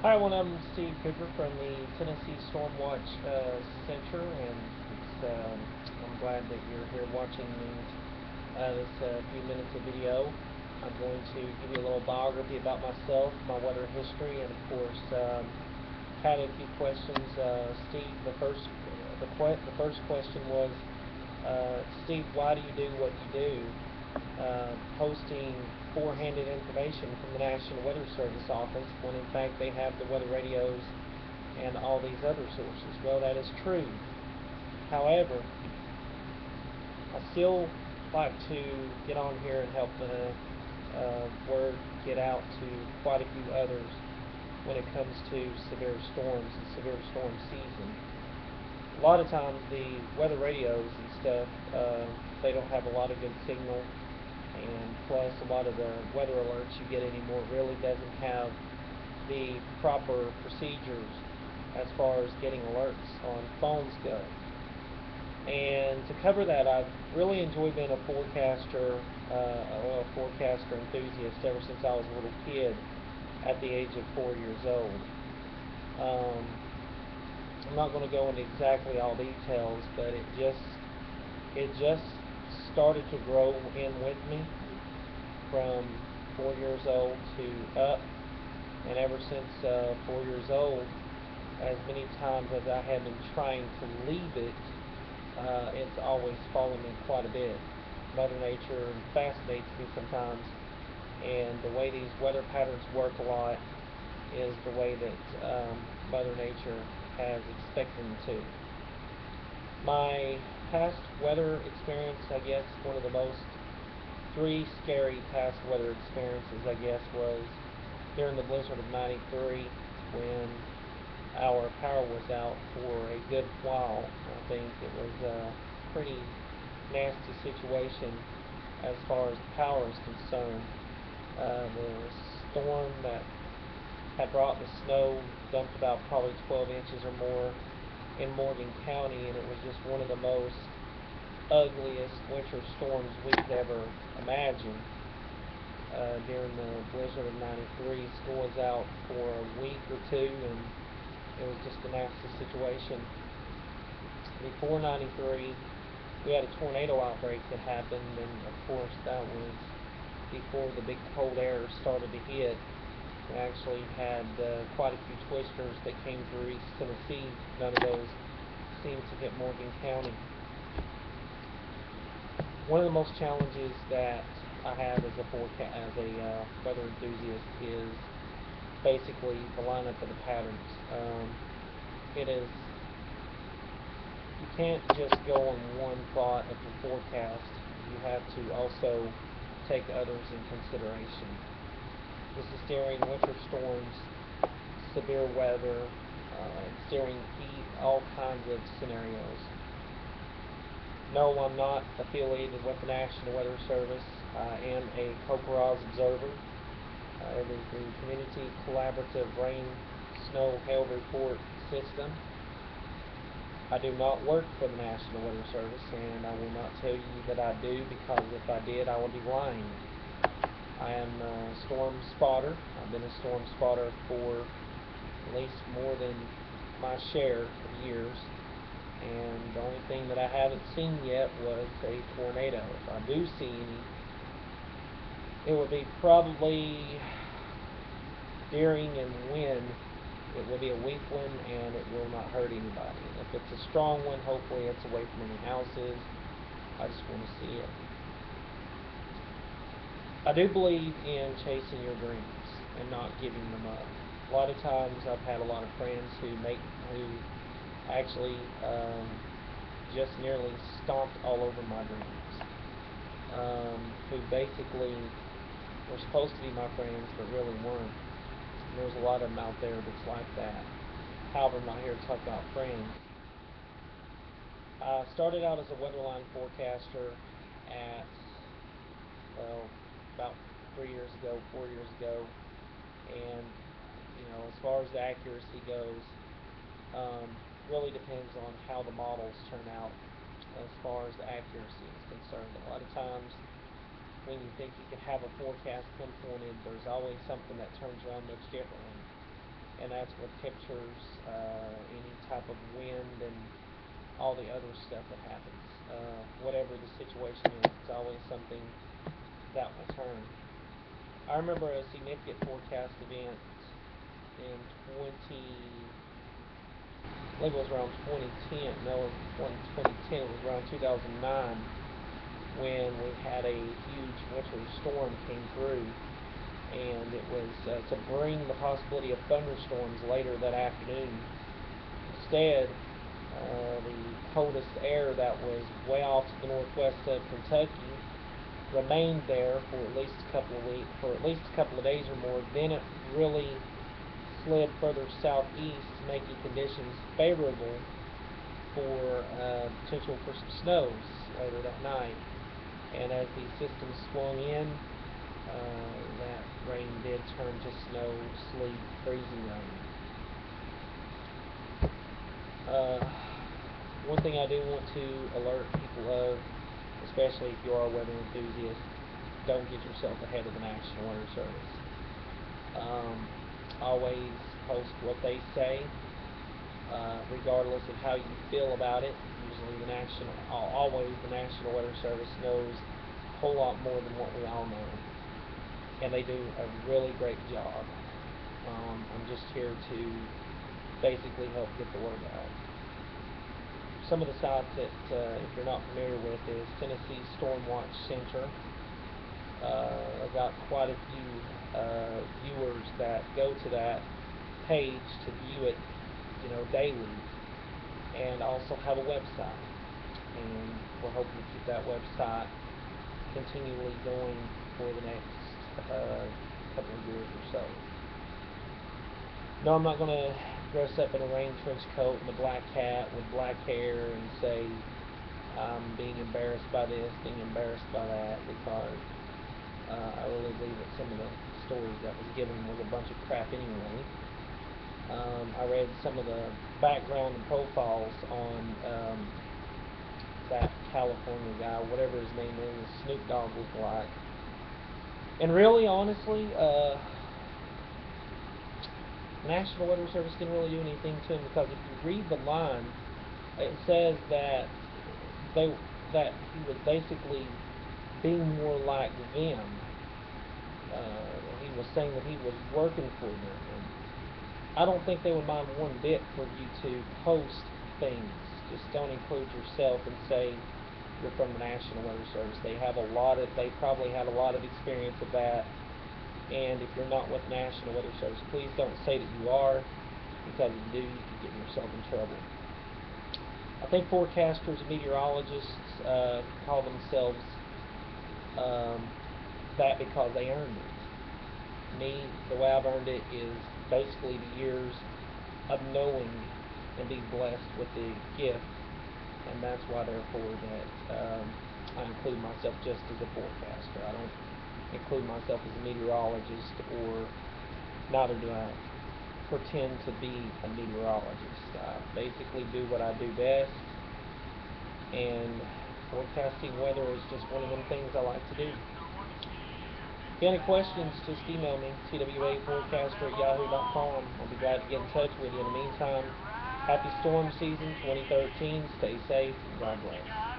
Hi, everyone. I'm Steve Cooper from the Tennessee Stormwatch Center, and I'm glad that you're here watching this few minutes of video. I'm going to give you a little biography about myself, my weather history, and of course, had a few questions. Steve, the first question was, Steve, why do you do what you do? Posting four-handed information from the National Weather Service office when in fact they have the weather radios and all these other sources. Well, that is true. However, I still like to get on here and help the word get out to quite a few others when it comes to severe storms and severe storm season. A lot of times the weather radios and stuff, they don't have a lot of good signal, and plus a lot of the weather alerts you get anymore really doesn't have the proper procedures as far as getting alerts on phones go. And to cover that, I've really enjoyed being a forecaster, a forecaster enthusiast ever since I was a little kid at the age of 4 years old. Um, I'm not going to go into exactly all details, but it just started to grow in with me from 4 years old to up, and ever since 4 years old, as many times as I have been trying to leave it, it's always followed me quite a bit. Mother Nature fascinates me sometimes, and the way these weather patterns work a lot is the way that Mother Nature has expected them to. My past weather experience, I guess, one of the most three scary past weather experiences, I guess, was during the blizzard of '93 when our power was out for a good while. I think it was a pretty nasty situation as far as power is concerned. The storm that had brought the snow dumped about probably 12 inches or more in Morgan County, and it was just one of the most ugliest winter storms we could ever imagine. During the blizzard of '93, school was out for a week or two, and it was just a nasty situation. Before '93, we had a tornado outbreak that happened, and of course, that was before the big cold air started to hit. We actually had quite a few twisters that came through East Tennessee. None of those seemed to hit Morgan County. One of the most challenges that I have as a weather enthusiast is basically the lineup of the patterns. It is You can't just go on one thought of your forecast. You have to also take others in consideration. This is during winter storms, severe weather, during heat, all kinds of scenarios. No, I'm not affiliated with the National Weather Service. I am a COPRA's observer. It is the Community Collaborative Rain Snow Hail Report System. I do not work for the National Weather Service, and I will not tell you that I do, because if I did, I would be lying. I am a storm spotter. I've been a storm spotter for at least more than my share of years, and the only thing that I haven't seen yet was a tornado. If I do see any, it would be probably during and when it will be a weak one, and it will not hurt anybody. And if it's a strong one, hopefully it's away from any houses. I just want to see it. I do believe in chasing your dreams and not giving them up. A lot of times I've had a lot of friends who actually just nearly stomped all over my dreams. Who basically were supposed to be my friends but really weren't. And there's a lot of them out there that's like that. However, I'm not here to talk about friends. I started out as a weatherline forecaster at, well, about 3 years ago, 4 years ago, and as far as the accuracy goes, um, really depends on how the models turn out as far as the accuracy is concerned. A lot of times, when you think you can have a forecast pinpointed, there's always something that turns around much differently. and that's what captures any type of wind and all the other stuff that happens. Whatever the situation is, it's always something that will turn. I remember a significant forecast event in 20, I believe it was around 2010, no, it wasn't 2010, it was around 2009, when we had a huge winter storm came through, and it was to bring the possibility of thunderstorms later that afternoon. Instead, the coldest air that was way off to the northwest of Kentucky remained there for at least a couple of weeks, for at least a couple of days or more. Then it really slid further southeast, making conditions favorable for potential for some snows later that night. And as the system swung in, that rain did turn to snow, sleet, freezing rain. One thing I do want to alert people of, especially if you are a weather enthusiast, don't get yourself ahead of the National Weather Service. Always post what they say, regardless of how you feel about it. Usually always the National Weather Service knows a whole lot more than what we all know, and they do a really great job. I'm just here to basically help get the word out. Some of the sites that, if you're not familiar with, is Tennessee Stormwatch Center. I've got quite a few viewers that go to that page to view it, daily, and also have a website. And we're hoping to keep that website continually going for the next couple of years or so. No, I'm not going to dress up in a rain trench coat and a black hat with black hair and say I'm being embarrassed by this, being embarrassed by that, because I really believe that some of the stories that was given was a bunch of crap anyway. I read some of the background and profiles on that California guy, whatever his name is, Snoop Dogg was like. And really, honestly, National Weather Service didn't really do anything to him, because if you read the line, it says that he was basically being more like them. He was saying that he was working for them, and I don't think they would mind one bit for you to post things. Just don't include yourself and say you're from the National Weather Service. They probably have a lot of experience with that. And if you're not with the National Weather Service, please don't say that you are, because if you do, you could get yourself in trouble. I think forecasters and meteorologists call themselves that because they earned it. Me, the way I've earned it is basically the years of knowing and being blessed with the gift, and that's why, therefore, that I include myself just as a forecaster. I don't include myself as a meteorologist, or neither do I pretend to be a meteorologist. I basically do what I do best, and forecasting weather is just one of them things I like to do. If you have any questions, just email me, twaforecaster@yahoo.com. I'll be glad to get in touch with you. In the meantime, happy storm season 2013. Stay safe, and God bless.